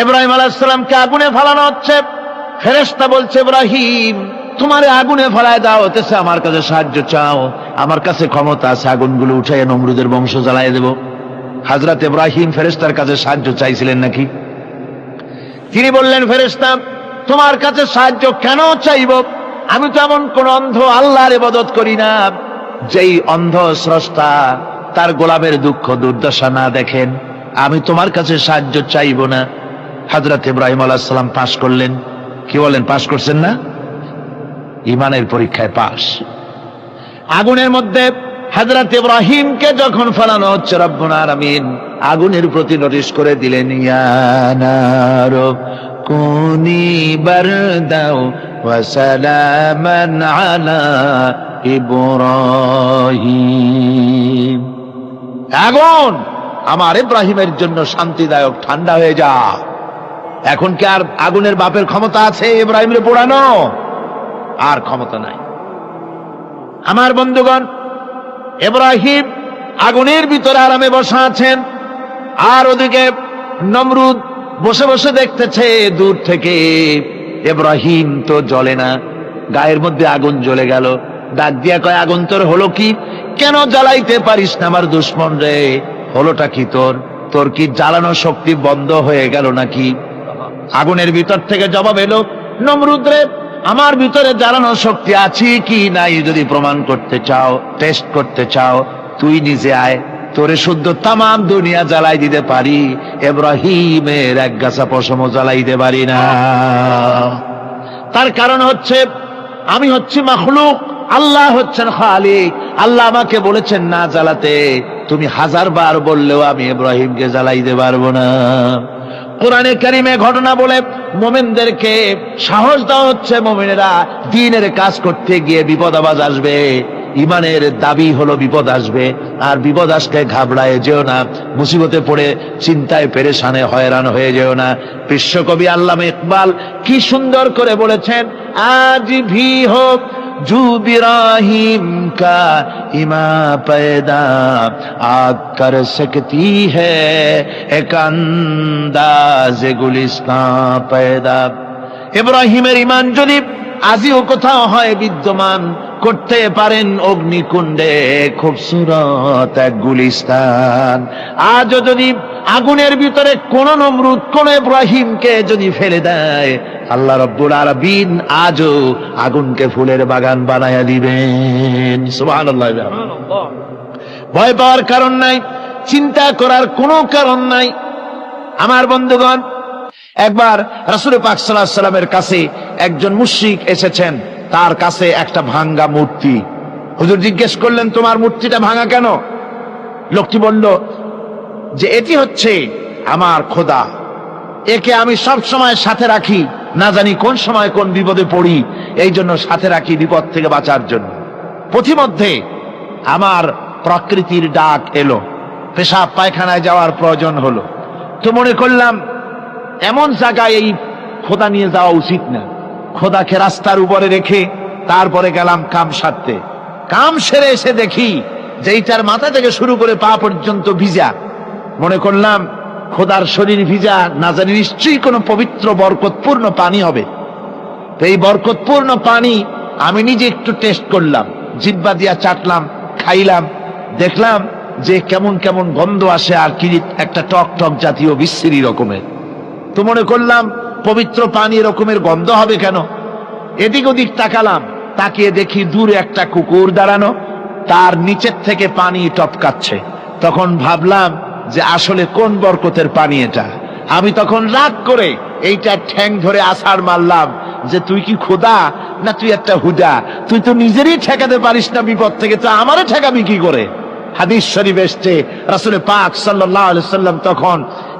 ইব্রাহিম আলাইহিস সালামকে আগুনে ফেলানো হচ্ছে। ফেরেশতা বলছে, ইব্রাহিম তোমারে আগুনে ফেলায় দেওয়া হতেছে, আমার কাছে সাহায্য চাও, আমার কাছে ক্ষমতা আছে, আগুনগুলো উঠাইয়া নমরুদের বংশ জ্বালাইয়া দেব। হযরত ইব্রাহিম ফেরেশতার কাছে সাহায্য চাইছিলেন নাকি? তিনি বললেন, ফেরেশতা তোমার কাছে সাহায্য কেন চাইব? আমি তো এমন কোন অন্ধ আল্লাহর ইবাদত করি না যেই অন্ধ স্রষ্টা তার গোলামের দুঃখ দুর্দশা না দেখেন। আমি তোমার কাছে সাহায্য চাইব না। হযরত ইব্রাহিম আলাইহিস সালাম পাশ করলেন। কি বলেন, পাশ করছেন না? ঈমানের পরীক্ষায় পাশ। আগুনের মধ্যে হযরত ইব্রাহিমকে যখন ফেলানো হচ্ছে, রব্বুল আলামিন আগুনের প্রতি নোটিশ করে দিলেন, ইয়া নারু কুনি বারদাও ওয়া সালামান আলা ইব্রাহিম। আগুন আমার ইব্রাহিমের জন্য শান্তিদায়ক, ঠান্ডা হয়ে যা। এখন কি আর আগুনের বাপের ক্ষমতা আছে ইব্রাহিমের পোড়ানো? আর ক্ষমতা নাই। আমার বন্ধুগণ, ইব্রাহিম আগুনের ভিতরে আরামে বসা আছেন, আর ওদিকে নমরুদ বসে বসে দেখতেছে দূর থেকে। ইব্রাহিম তো জ্বলে না, গায়ের মধ্যে আগুন জ্বলে গেল। ডাক দিয়া কয়, আগুন তোর হলো কি? কেন জ্বালাইতে পারিস না আমার দুশ্মন রে? হলোটা কি তোর? তোর কি জ্বালানো শক্তি বন্ধ হয়ে গেল নাকি? আগুনের ভিতর থেকে জবাব এলো, নমরুদ রে, আমার ভিতরে জ্বালানো শক্তি আছে কি নাই যদি প্রমাণ করতে চাও, টেস্ট করতে চাও, তুই নিজে আয়, তোরে শুদ্ধ তামাম দুনিয়া জ্বালাই দিতে পারি, ইব্রাহিমের এক গাছা পশমও জ্বালাইতে পারি না। তার কারণ হচ্ছে আমি হচ্ছি মাখলুক, আল্লাহ হচ্ছেন খালিক। আল্লাহ আমাকে বলেছেন না জ্বালাতে, তুমি 1000 বার বললেও আমি ইব্রাহিমকে জ্বালাইতে পারবো না। কোরআনে কারিমে ঘটনা বলে মুমিনদেরকে সাহস দেওয়া হচ্ছে, মুমিনেরা দ্বীনের কাজ করতে গিয়ে বিপদ আবাজ আসবে, ইমানের দাবি হলো বিপদ আসবে, আর বিপদ আসলে ঘাবড়ায় যেও না, মুসিবতে পড়ে চিন্তায় পেরেশানে হয়রান হয়ে যেও না। বিশ্বকবি আল্লামা ইকবাল কি সুন্দর করে বলেছেন, আজ ভি হোক জু ইব্রাহিম কা ইমা पैदा आग कर सकती है एक अंदाज गुलिस्तान पैदा। ইব্রাহিমের ঈমান যদি আজিও কোথাও হয় বিদ্যমান, করতে পারেন অগ্নিকুণ্ডে খুবসুরত এক গুলিস্তান। আজও যদি আগুনের ভিতরে কোন নমরুদ কোন ইব্রাহিমকে যদি ফেলে দেয়, আল্লাহ রাব্বুল আলামিন আজও আগুনকে ফুলের বাগান বানায়া দিবেন। সুবহানাল্লাহ। ভয় পাওয়ার কারণ নাই, চিন্তা করার কোনো কারণ নাই। আমার বন্ধুগণ, একবার রাসূল পাক সাল্লাল্লাহু আলাইহি ওয়াসাল্লামের কাছে একজন মুশরিক এসেছেন, তার কাছে একটা ভাঙ্গা মূর্তি। হুজুর জিজ্ঞেস করলেন, তোমার মূর্তিটা ভাঙা কেন? লোকটি বলল যে এটি হচ্ছে আমার খোদা, একে আমি সব সময় সাথে রাখি, না জানি কোন সময় কোন বিপদে পড়ি, এই জন্য সাথে রাখি বিপদ থেকে বাঁচার জন্য। পথিমধ্যে আমার প্রকৃতির ডাক এলো, পেশাব পায়খানায় যাওয়ার প্রয়োজন হলো, তো মনে করলাম এমন জায়গায় এই খোদা নিয়ে যাওয়া উচিত না। খোদাকে রাস্তার উপরে রেখে তারপরে গেলাম কাম সারতে। কাম সেরে এসে দেখি যে এইটার মাথা থেকে শুরু করে পা পর্যন্ত ভিজা। মনে করলাম খোদার শরীর ভিজা, না জানি নিশ্চয়ই কোনো পবিত্র বরকতপূর্ণ পানি হবে। তো এই বরকতপূর্ণ পানি আমি নিজে একটু টেস্ট করলাম, জিহ্বা দিয়া চাটলাম, খাইলাম, দেখলাম যে কেমন কেমন গন্ধ আসে, আর কি একটা টক টক জাতীয় বিশ্রী রকমের। তো মনে করলাম পবিত্র পানি এরকমের গন্ধ হবে কেন? এদিক ওদিক তাকালাম, তাকিয়ে দেখি দূরে একটা কুকুর দাঁড়ানো, তার নিচের থেকে পানি টপকাচ্ছে। তখন ভাবলাম যে আসলে কোন বরকতের পানি এটা। আমি তখন রাগ করে এইটা ঠ্যাং ধরে আছাড় মারলাম যে তুই কি খোদা না তুই একটা হুদা? তুই তো নিজেরই ঠেকাতে পারিস না বিপদ থেকে, তো আমারে ঠেকাবি কি করে? হাদিস শরীফ এসছে, রাসূল পাক সাল্লাল্লাহু আলাইহি ওয়াসাল্লাম তখন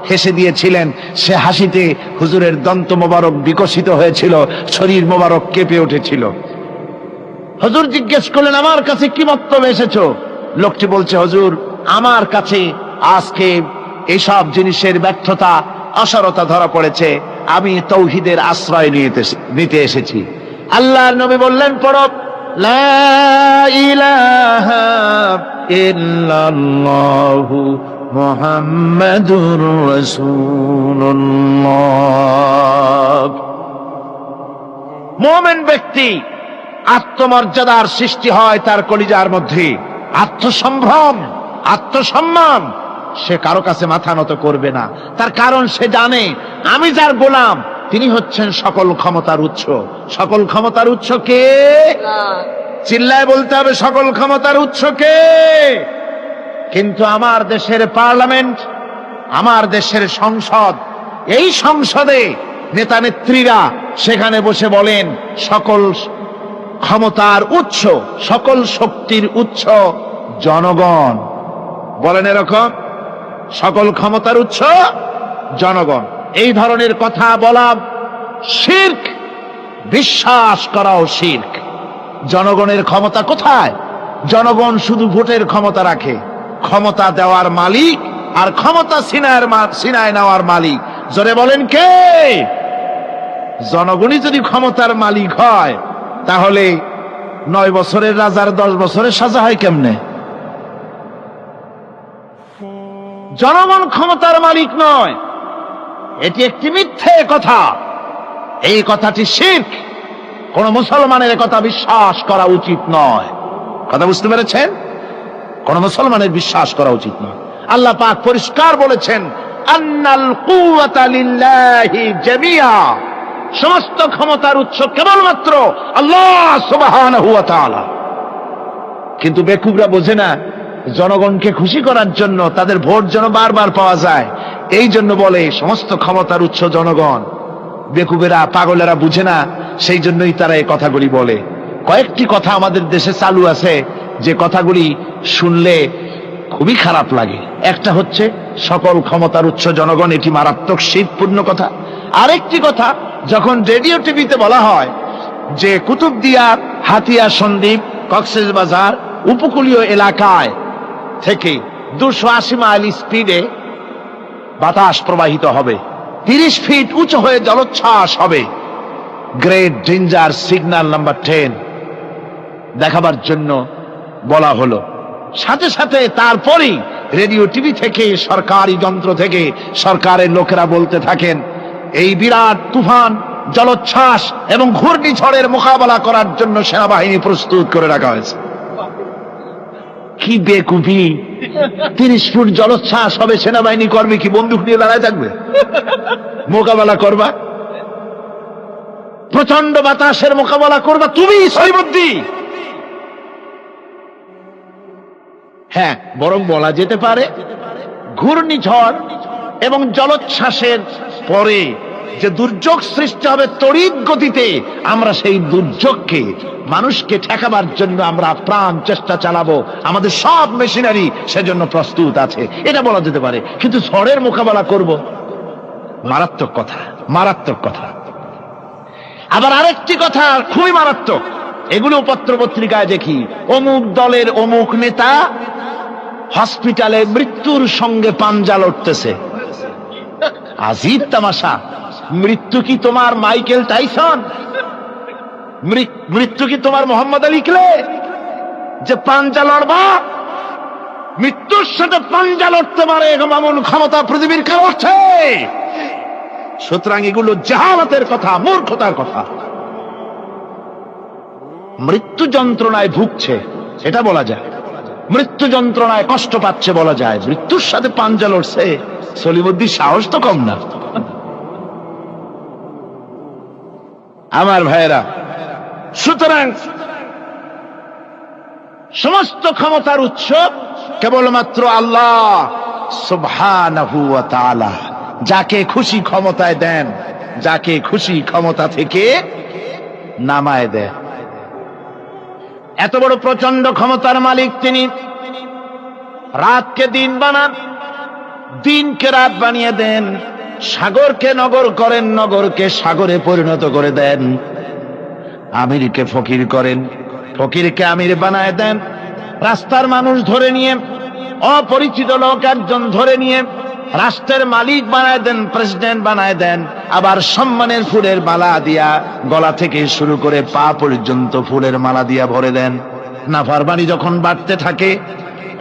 হেসে দিয়েছিলেন। সে হাসিতে হুজুরের দন্ত মোবারক বিকশিত হয়েছিল, শরীর মোবারক কেঁপে উঠেছিল। হুজুর জিজ্ঞেস করলেন, আমার কাছে কি মতলবে এসেছো? লোকটি বলছে, হুজুর আমার কাছে আজকে এইসব জিনিসের ব্যর্থতা অসারতা ধরা পড়েছে, আমি তাওহীদের আশ্রয় নিতে এসেছি। আল্লাহর নবী বললেন, পড়ো লা ইলাহা ইল্লাল্লাহু মুহাম্মাদুর রাসূলুল্লাহ। মুমিন ব্যক্তি আত্মমর্যাদার সৃষ্টি হয় তার কলিজার মধ্যে, আত্মসম্ভ্রম, আত্মসম্মান। সে কারো কাছে মাথা নত করবে না, তার কারণ সে জানে আমি যার গোলাম তিনি হচ্ছেন সকল ক্ষমতার উৎস। সকল ক্ষমতার উৎস কে? চিল্লায় বলতে হবে, সকল ক্ষমতার উৎস কে? কিন্তু আমার দেশের পার্লামেন্ট, আমার দেশের সংসদ, এই সংসদে নেতা নেত্রীরা সেখানে বসে বলেন সকল ক্ষমতার উৎস, সকল শক্তির উৎস জনগণ। বলেন এরকম, সকল ক্ষমতার উৎস জনগণ। এই ধরনের কথা বলা শিরক, বিশ্বাস করাও শিরক। জনগণের ক্ষমতা কোথায়? জনগণ শুধু ভোটের ক্ষমতা রাখে, ক্ষমতা দেওয়ার মালিক আর ক্ষমতা ছিনায় নেওয়ার মালিক জোরে বলেন কে? জনগণই যদি ক্ষমতার মালিক হয় তাহলে 9 বছরের রাজার 10 বছরের সাজা হয় কেমনে? জনগণ ক্ষমতার মালিক নয়, এটি একটি মিথ্যে কথা। এই কথাটি শিরক। কোন মুসলমানের কথা বিশ্বাস করা উচিত নয়। কথা বুঝতে পেরেছেন? কোন মুসলমানের বিশ্বাস করা উচিত নয়। আল্লাহ পাক পরিষ্কার বলেছেন, আন্নাল কুওয়াতা লিল্লাহি জামিআ, সমস্ত ক্ষমতার উৎস কেবলমাত্র আল্লাহ সুবহানাহু ওয়া তাআলা। কিন্তু বেকুবরা বোঝে না, জনগণকে খুশি করার জন্য, তাদের ভোট যেন বারবার পাওয়া যায়, এই জন্য বলে সমস্ত ক্ষমতার উৎস জনগণ। বেকুবেরা, পাগলেরা বুঝে না, সেই জন্যই তারা এই কথাগুলি বলে। কয়েকটি কথা আমাদের দেশে চালু আছে যে কথাগুলি শুনলে খুবই খারাপ লাগে। একটা হচ্ছে সকল ক্ষমতার উৎস জনগণ, এটি মারাত্মক শিরকপূর্ণ কথা। আরেকটি কথা, যখন রেডিও টিভিতে বলা হয় যে কুতুবদিয়া, হাতিয়া সন্দ্বীপ, কক্সবাজার উপকূলীয় এলাকায় থেকে 280 মাইল স্পিডে বাতাস প্রবাহিত হবে, 30 ফিট উঁচু হয়ে জলোচ্ছ্বাস হবে, গ্রেট ডেঞ্জার সিগন্যাল নাম্বার 10 দেখাবার জন্য বলা হলো। সাথে সাথে তারপরেই রেডিও টিভি থেকে, সরকারি যন্ত্র থেকে সরকারের লোকেরা বলতে থাকেন এই বিরাট তুফান, জলোচ্ছ্বাস এবং ঘূর্ণিঝড়ের মোকাবেলা করার জন্য সেনাবাহিনী প্রস্তুত করে রাখা হয়েছে। কি বেকুফি! 30 ফুট জলোচ্ছ্বাস হবে, সেনাবাহিনী কর্মী কি বন্দুক নিয়ে দাঁড়ায় থাকবে? মোকাবেলা করবা, প্রচন্ড বাতাসের মোকাবেলা করবা তুমি সৈবদ্দি। হ্যাঁ, বরং বলা যেতে পারে ঘূর্ণিঝড় এবং জলোচ্ছ্বাসের পরে যে দুর্যোগ সৃষ্টি হবে তড়িৎ গতিতে, আমরা সেই দুর্যোগকে, মানুষকে ঠেকাবার জন্য আমরা প্রাণ চেষ্টা চালাবো, আমাদের সব মেশিনারি সেজন্য প্রস্তুত আছে, এটা বলা যেতে পারে। কিন্তু ঝড়ের মোকাবেলা করব, মারাত্মক কথা, মারাত্মক কথা। আবার আরেকটি কথা খুবই মারাত্মক, এগুলো পত্র পত্রিকায় দেখি, অমুক দলের অমুক নেতা হসপিটালে মৃত্যুর সঙ্গে পাঞ্জা লড়তেছে। আজীব তামাশা! মৃত্যু কি তোমার মাইকেল টাইসন? মৃত্যু কি তোমার মোহাম্মদ আলী ক্লে যে পাঞ্জা লড়বা? মৃত্যুর সাথে পাঞ্জা লড়তে পারে এমন ক্ষমতা পৃথিবীর কেউ আছে? সুতরাং এগুলো জাহালাতের কথা, মূর্খতার কথা। মৃত্যু যন্ত্রণায় ভুগছে এটা বলা যায়, মৃত্যু যন্ত্রণায় কষ্ট পাচ্ছে বলা যায়, মৃত্যুর সাথে পাঞ্জা লড়ছে, সলিমুদ্দিন সাহস তো কম না। আমার ভাইয়েরা, সুতরাং সমস্ত ক্ষমতার উৎস কেবলমাত্র আল্লাহ সুবহানাহু ওয়া তাআলা। যাকে খুশি ক্ষমতায় দেন, যাকে খুশি ক্ষমতা থেকে নামায় দেন। এত বড় প্রচন্ড ক্ষমতার মালিক তিনি। রাতকে দিন বানান, দিনকে রাত বানিয়ে দেন, সাগরকে নগর করেন, নগরকে সাগরে পরিণত করে দেন, আমিরকে ফকির করেন, ফকিরকে আমির বানায় দেন, রাস্তার মানুষ ধরে নিয়ে, অপরিচিত লোক একজন ধরে নিয়ে রাষ্ট্রের মালিক বানায় দেন, প্রেসিডেন্ট বানায় দেন। আবার সম্মানের ফুলের মালা দিয়া গলা থেকে শুরু করে পা পর্যন্ত ফুলের মালা দিয়া ভরে দেন। নাফরমানি যখন বাড়তে থাকে,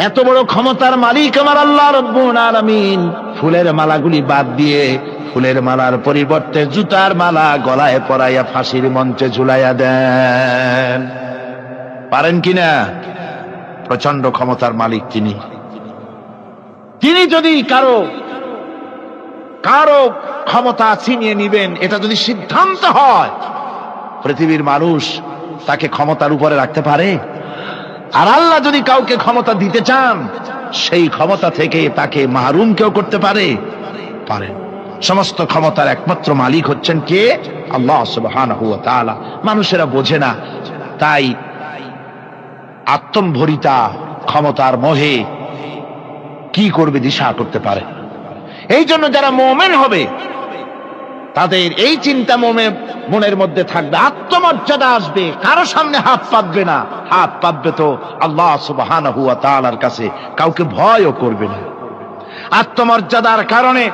এত বড় ক্ষমতার মালিক আমার আল্লাহ রব্বুল আলামিন ফুলের মালাগুলি বাদ দিয়ে ফুলের মালার পরিবর্তে জুতার মালা গলায় পরাইয়া ফাঁসির মঞ্চে ঝুলাইয়া দেন। পারেন কিনা? প্রচন্ড ক্ষমতার মালিক তিনি। তিনি যদি কারো কারো ক্ষমতা ছিনিয়ে নিবেন, এটা যদি সিদ্ধান্ত হয়, পৃথিবীর মানুষ তাকে ক্ষমতার উপরে রাখতে পারে? আর আল্লাহ যদি কাউকে ক্ষমতা দিতে চান, সেই ক্ষমতা থেকে তাকে মাহরুম কেউ করতে পারে? পারেন। সমস্ত ক্ষমতার একমাত্র মালিক হচ্ছেন কে? আল্লাহ সুবহানাহু ওয়া তাআলা। মানুষেরা বোঝে না, তাই আত্মম্ভরিতা ক্ষমতার মোহে কি করবে দিশা করতে পারে। এই জন্য যারা মুমিন হবে তাদের এই চিন্তা মনের মধ্যে থাকবে, আত্মমর্যাদা আসবে, কারো সামনে হাত পাতবে না। হাত পাতবে তো আল্লাহ সুবহানাহু ওয়া তাআলার কাছে, কাউকে ভয়ও করবে না। আত্মমর্যাদার কারণে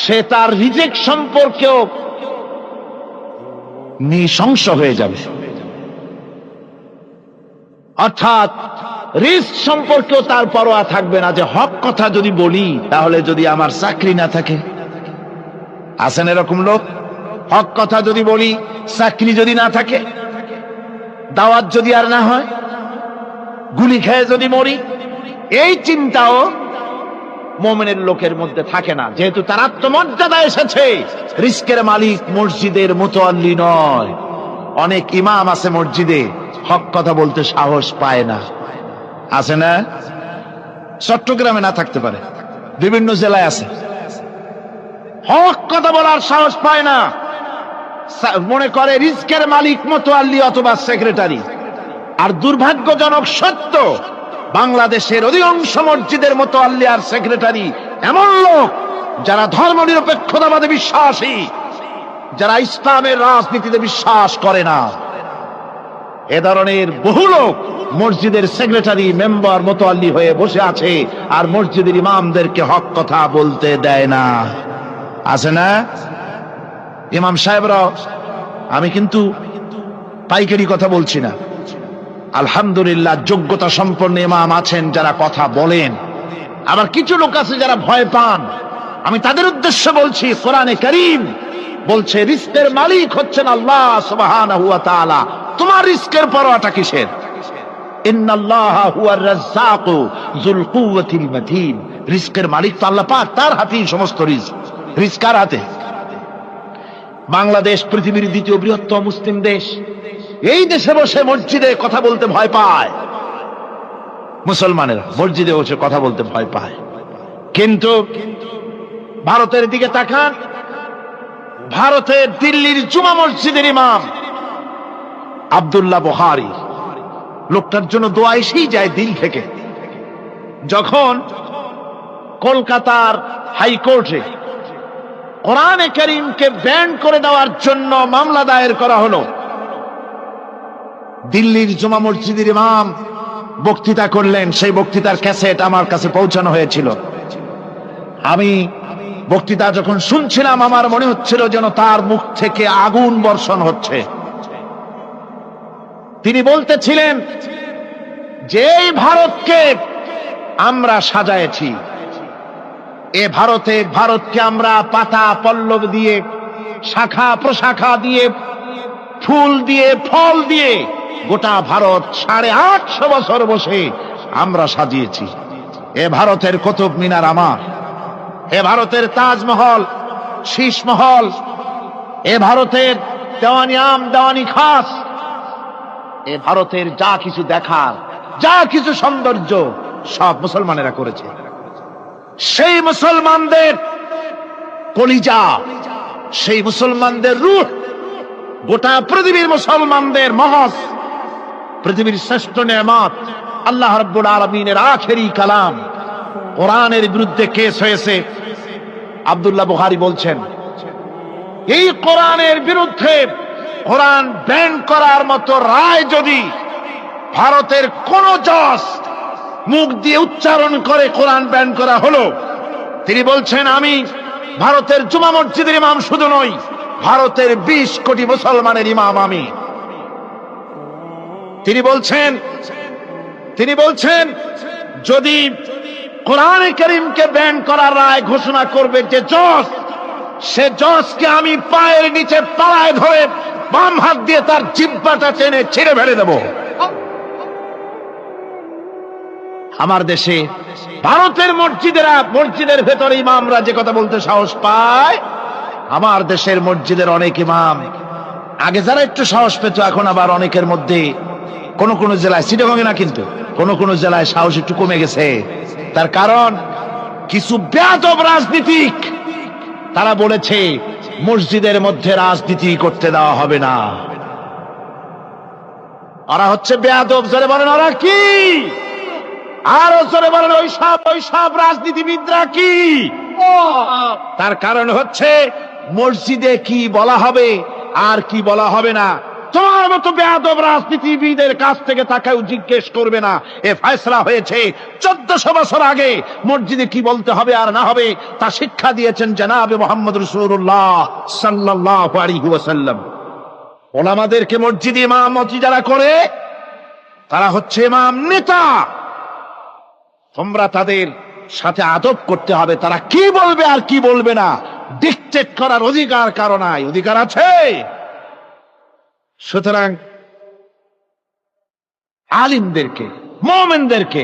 সে তার রিজিক সম্পর্কেও নৃশংস হয়ে যাবে, অর্থাৎ রিস্ক সম্পর্কেও তার পরোয়া থাকবে না, যে হক কথা যদি বলি তাহলে যদি আমার চাকরি না থাকে। আছেন এরকম লোক? হক কথা যদি বলি, চাকরি যদি না থাকে, দাওয়াত যদি আর না হয়, গুলি খেয়ে যদি মরি, এই চিন্তাও মুমিনের লোকের মধ্যে থাকে না, যেহেতু তার আত্মমর্যাদা এসেছে। রিস্কের মালিক মসজিদের মুতাল্লি নয়। অনেক ইমাম আছে মসজিদে, হক কথা বলতে সাহস পায় না। আছে না? চট্টগ্রামে না থাকতে পারে, বিভিন্ন জেলায় আছে। হক কথা বলার সাহস পায় না, মনে করে রিস্কের মালিক মুতাল্লি অথবা সেক্রেটারি। আর দুর্ভাগ্যজনক সত্য, বাংলাদেশের অধিকাংশ মসজিদের মুতাল্লি আর সেক্রেটারি এমন লোক যারা ধর্মনিরপেক্ষতাবাদে বিশ্বাসী, যারা ইসলামের রাজনীতিতে বিশ্বাস করে না। এ ধরনের বহু লোক মসজিদের সেক্রেটারি, মেম্বার, মুতাল্লি হয়ে বসে আছে, আর মসজিদের ইমামদেরকে হক কথা বলতে দেয় না। আছে না? ইমাম সাহেবরাও, আমি কিন্তু পাইকারি কথা বলছি না, আলহামদুলিল্লাহ যোগ্যতা সম্পন্ন ইমাম আছেন যারা কথা বলেন। আবার কিছু লোক আছে যারা ভয় পান। আমি তাদের উদ্দেশ্যে বলছি, কোরআনে কারীম বলছে রিস্কের মালিক হচ্ছেন আল্লাহ সুবহানাহু ওয়া তাআলা। তোমার রিস্কের পরোয়াটা কিসের? ইন্নাল্লাহা হুয়ার রাজ্জাকু যুল কুওয়াতিল মাতিন। রিস্কের মালিক তো আল্লাহ পাক, তার হাতেই সমস্ত রিস্ক। রিস্ক কার হাতে? বাংলাদেশ পৃথিবীর দ্বিতীয় বৃহত্তম মুসলিম দেশ। এই দেশে বসে মসজিদে কথা বলতে ভয় পায় মুসলমানেরা, মসজিদে বসে কথা বলতে ভয় পায়। কিন্তু ভারতের দিকে তাকান, ভারতের দিল্লির জুমা মসজিদের ইমাম আব্দুল্লাহ বুখারী, লোকটার জন্য দোয়া এসেই যায় দিল থেকে। যখন কলকাতার হাইকোর্টে কোরআনে কারীমকে ব্যান করে দেওয়ার জন্য মামলা দায়ের করা হলো, দিল্লির জুমা মসজিদের ইমাম বক্তৃতা করলেন। সেই বক্তৃতার ক্যাসেট আমার কাছে পৌঁছানো হয়েছিল। আমি বক্তৃতা যখন শুনছিলাম, আমার মনে হচ্ছিল যেন তার মুখ থেকে আগুন বর্ষণ হচ্ছে। তিনি বলতেছিলেন যে ভারতকে আমরা সাজায়েছি, এ ভারতকে আমরা পাতা পল্লব দিয়ে, শাখা প্রশাখা দিয়ে, ফুল দিয়ে, ফল দিয়ে গোটা ভারত 850 বছর বসে আমরা সাজিয়েছি। এ ভারতের কুতুব মিনার আমার, এ ভারতের তাজমহল, শীষমহল, এ ভারতের দেওয়ানি আম, দেওয়ানি খাস, এ ভারতের যা কিছু দেখার, যা কিছু সৌন্দর্য সব মুসলমানেরা করেছে। সেই মুসলমানদের কলিজা, সেই মুসলমানদের রূহ, গোটা পৃথিবীর মুসলমানদের মহৎ, পৃথিবীর শ্রেষ্ঠ নেয়ামত আল্লাহ রাব্বুল আলামিনের আখেরি কালাম কোরআনের বিরুদ্ধে কেস হয়েছে। আব্দুল্লাহ বুখারী বলছেন, এই কোরআনের বিরুদ্ধে, কোরআন ব্যান করার মতো রায় যদি ভারতের কোন জজ মুখ দিয়ে উচ্চারণ করে কোরআন ব্যান করা হলো, তিনি বলছেন আমি ভারতের জুমা মসজিদের ইমাম শুধু নই, ভারতের 20 কোটি মুসলমানের ইমাম আমি। তিনি বলছেন যদি কোরআনে কারীমকে ব্যান করার রায় ঘোষণা করবে যে জজ, সে জজকে আমি পায়ের নিচে পাড়ায় ধরে বাম হাত দিয়ে তার জিহ্বাটা টেনে ছিঁড়ে ফেলে দেব। আমার দেশে ভারতের মসজিদের ভেতরে ইমামরা যে কথা বলতে সাহস পায়, আমার দেশের মসজিদের অনেক ইমাম আগে যারা একটু সাহস পেত, এখন আবার অনেকের মধ্যে কোন কোন জেলায়, চিটাগংয়ে না কিন্তু কোন কোন জেলায় সাহস একটু কমে গেছে। তার কারণ কিছু বেয়াদব রাজনীতিক তারা বলেছে মসজিদের মধ্যে রাজনীতি করতে দেওয়া হবে না। ওরা হচ্ছে বেয়াদব। জোরে বলেন ওরা কি? আরো জোরে বলেন ওই সব রাজনীতিবিদরা কি? তার কারণ হচ্ছে মসজিদে কি বলা হবে আর কি বলা হবে না তোমার মতো বেয়াদব রাজনীতিবিদের কাছ থেকে তাকেও জিজ্ঞেস করবে না। এ ফয়সালা হয়েছে 1400 বছর আগে। মসজিদে কি বলতে হবে আর না হবে তা শিক্ষা দিয়েছেন জনাবে মুহাম্মদ রাসূলুল্লাহ সাল্লাল্লাহু আলাইহি ওয়াসাল্লাম। ওলামাদেরকে মসজিদে ইমামতি যারা করে তারা হচ্ছে ইমাম নেতা। তোমরা তাদের সাথে আদব করতে হবে। তারা কি বলবে আর কি বলবে না ডিকটেট করার অধিকার কারো নাই। অধিকার আছে। সুতরাং আলিমদেরকে, মুমিনদেরকে,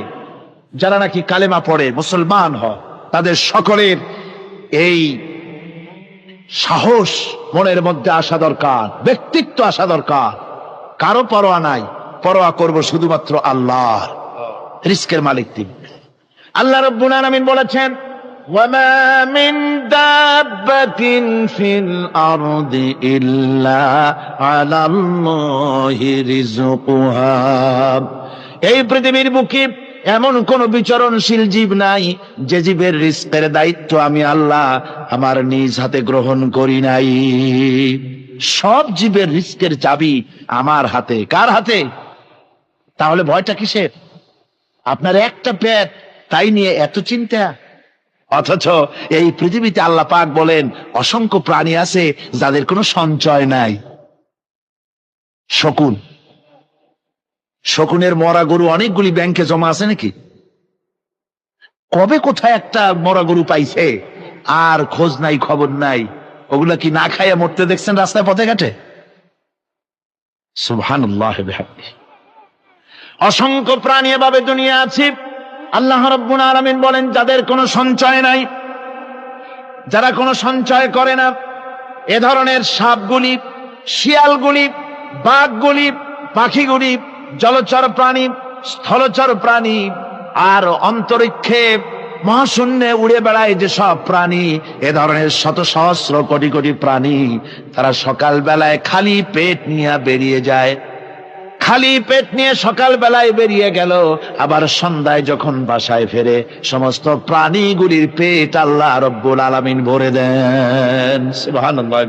যারা নাকি কালেমা পড়ে মুসলমান হয়, তাদের সকলের এই সাহস মনের মধ্যে আসা দরকার, ব্যক্তিত্ব আসা দরকার। কারো পরোয়া নাই, পরোয়া করব শুধুমাত্র আল্লাহর। রিস্কের মালিক তিনি। আল্লাহ রাব্বুল আলামিন বলেছেন, ওয়ামা মিন দাব্বাতিন ফিল আরদি ইল্লা আলাল্লাহি রিজকুহা। এই পৃথিবীর বুকে এমন কোন বিচরণশীল জীব নাই যে জীবের রিস্কের দায়িত্ব আমি আল্লাহ আমার নিজ হাতে গ্রহণ করি নাই। সব জীবের রিস্কের চাবি আমার হাতে। কার হাতে? তাহলে ভয়টা কিসের? আপনার একটা পেট, তাই নিয়ে এত চিন্তা। অথচ এই পৃথিবীতে আল্লাহ পাক বলেন অসংখ্য প্রাণী আছে যাদের কোনো সঞ্চয় নাই। শকুনের মরা গরু অনেকগুলি ব্যাংকে জমা আছে নাকি? কবে কোথায় একটা মরা গরু পাইছে আর খোঁজ নাই, খবর নাই। ওগুলা কি না খাইয়া মরতে দেখছেন রাস্তায় পথে ঘাটে? সুবহানাল্লাহ। অসংখ্য প্রাণী এভাবে দুনিয়া আছে। আল্লাহ রাব্বুল আলামিন বলেন যাদের কোনো সঞ্চয় নাই, যারা কোনো সঞ্চয় করে না, এ ধরনের সাপগুলি, শিয়ালগুলি, বাঘগুলি, পাখিগুলি, জলচর প্রাণী, স্থলচর প্রাণী আর অন্তরিক্ষে মহাশূন্যে উড়ে বেড়ায় যে সব প্রাণী, এ ধরনের শত সহস্র কোটি কোটি প্রাণী, তারা সকাল বেলায় খালি পেট নিয়ে বেরিয়ে যায়। খালি পেট নিয়ে সকাল বেলায় বেরিয়ে গেল, আবার সন্ধ্যায় যখন বাসায় ফেরে সমস্ত প্রাণীগুলির পেট আল্লাহ রব্বুল আলামিন ভরে দেন। সুবহানাল্লাহ।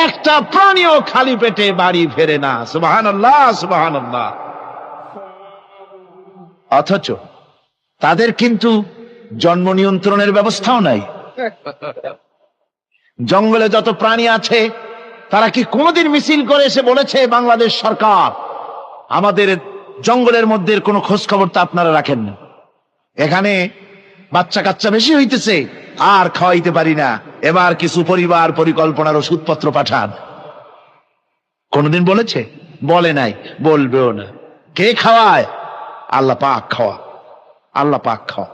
একটা প্রাণীও খালি পেটে বাড়ি ফেরে না। সুবহানাল্লাহ, সুবহানাল্লাহ। অথচ তাদের কিন্তু জন্ম নিয়ন্ত্রণের ব্যবস্থাও নাই। জঙ্গলে যত প্রাণী আছে তারা কি কোনোদিন মিছিল করে এসে বলেছে বাংলাদেশ সরকার আমাদের জঙ্গলের মধ্যে কোনো খোঁজ খবর তো আপনারা রাখেন না, এখানে বাচ্চা কাচ্চা বেশি হইতেছে আর খাওয়াইতে পারি না, এবার কিছু পরিবার পরিকল্পনার ওষুধপত্র পাঠান? কোনদিন বলেছে? বলে নাই, বলবেও না। কে খাওয়ায়? আল্লাহ পাক খাওয়া, আল্লাহ পাক খাওয়া।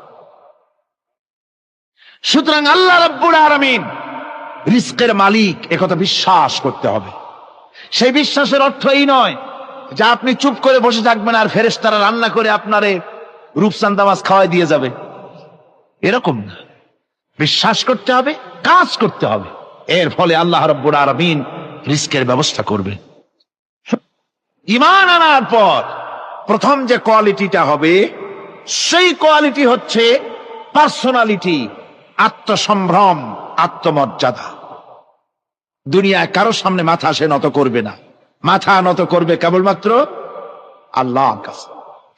সুতরাং আল্লাহ রাব্বুল আলামিন রিস্কের মালিক, একথা বিশ্বাস করতে হবে। সেই বিশ্বাসের অর্থ এই নয় যে আপনি চুপ করে বসে থাকবেন আর ফেরেশতারা রান্না করে আপনারে রূপচাঁদা মাছ খাওয়াই দিয়ে যাবে, এরকম না। বিশ্বাস করতে হবে, কাজ করতে হবে, এর ফলে আল্লাহ রাব্বুল আলামিন রিস্কের ব্যবস্থা করবেন। ঈমান আনার পর প্রথম যে কোয়ালিটিটা হবে সেই কোয়ালিটি হচ্ছে পার্সোনালিটি, আত্মসম্ভ্রম, আত্মমর্যাদা। দুনিয়ায় কারো সামনে মাথা সে নত করবে না, মাথা নত করবে কেবলমাত্র আল্লাহর কাছে।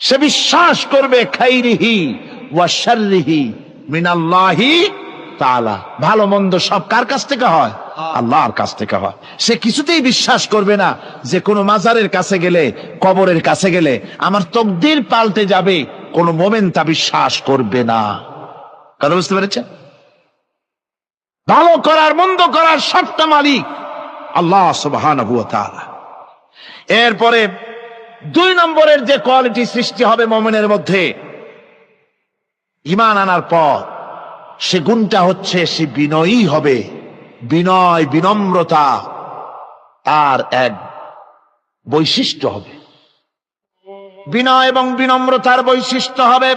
সে বিশ্বাস করবে খাইরিহি ওয়া শাররিহি মিনাল্লাহি তাআলা, ভালো মন্দ সব কার কাছ থেকে হয়? আল্লাহর কাছ থেকে হয়। সে কিছুতেই বিশ্বাস করবে না যে কোনো মাজারের কাছে গেলে, কবরের কাছে গেলে আমার তকদির পাল্টে যাবে, কোন মোমেন তা বিশ্বাস করবে না। কথা বুঝতে পেরেছেন? ভালো করার মন্দ করার সবটা মালিক আল্লাহ সুবহানাহু ওয়া তাআলা। এরপরে 2 নম্বরের যে কোয়ালিটি সৃষ্টি হবে মুমিনের মধ্যে ঈমান আনার পর, সে গুণটা হচ্ছে সে বিনয়ী হবে। বিনয়, বিনম্রতা তার এক বৈশিষ্ট্য হবে। বিনয় এবং বিনম্রতার বৈশিষ্ট্য হবে।